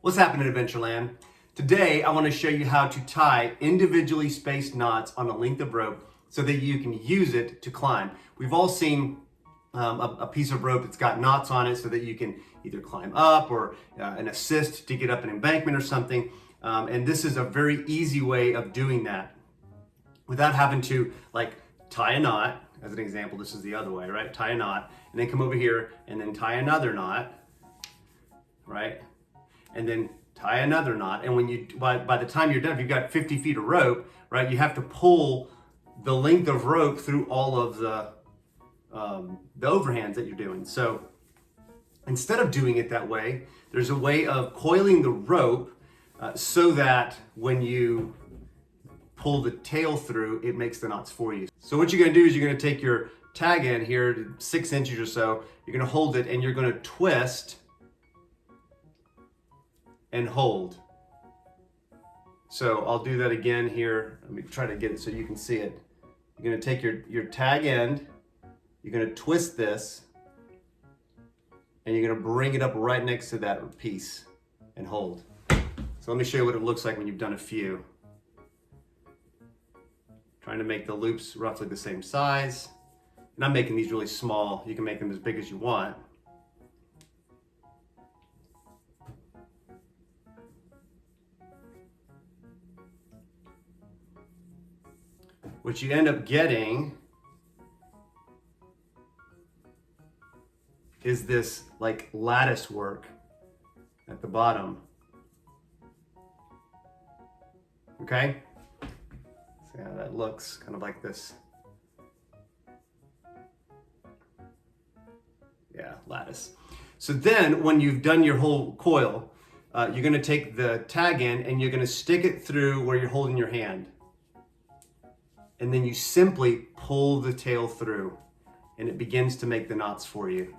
What's happening in Adventureland? Today I want to show you how to tie individually spaced knots on a length of rope so that you can use it to climb. We've all seen a piece of rope that's got knots on it so that you can either climb up or an assist to get up an embankment or something. And this is a very easy way of doing that without having to like tie a knot. As an example, this is the other way, right? Tie a knot and then come over here and then tie another knot, right? And then tie another knot. And when you, by the time you're done, if you've got 50 feet of rope, right, you have to pull the length of rope through all of the overhands that you're doing. So instead of doing it that way, there's a way of coiling the rope so that when you pull the tail through, it makes the knots for you. So what you're gonna do is you're gonna take your tag end here, 6 inches or so, you're gonna hold it and you're gonna twist and hold. So I'll do that again here. Let me try to get it so you can see it. You're gonna take your tag end, you're gonna twist this, and you're gonna bring it up right next to that piece and hold. So let me show you what it looks like when you've done a few. Trying to make the loops roughly the same size. And I'm making these really small. You can make them as big as you want. What you end up getting is this like lattice work at the bottom. Okay? See how that looks, kind of like this. Yeah, lattice. So then when you've done your whole coil, you're gonna take the tag end and you're gonna stick it through where you're holding your hand. And then you simply pull the tail through and it begins to make the knots for you.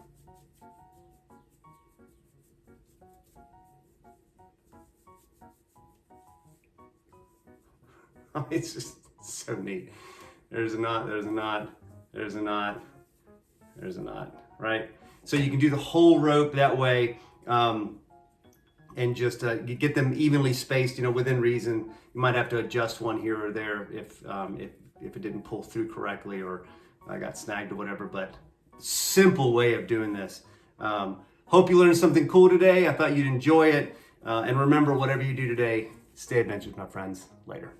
It's just so neat. There's a knot, there's a knot, there's a knot, there's a knot, right? So you can do the whole rope that way and just you get them evenly spaced, you know, within reason. You might have to adjust one here or there if it didn't pull through correctly or I got snagged or whatever, but simple way of doing this. Hope you learned something cool today. I thought you'd enjoy it. And remember, whatever you do today, stay adventurous, my friends. Later.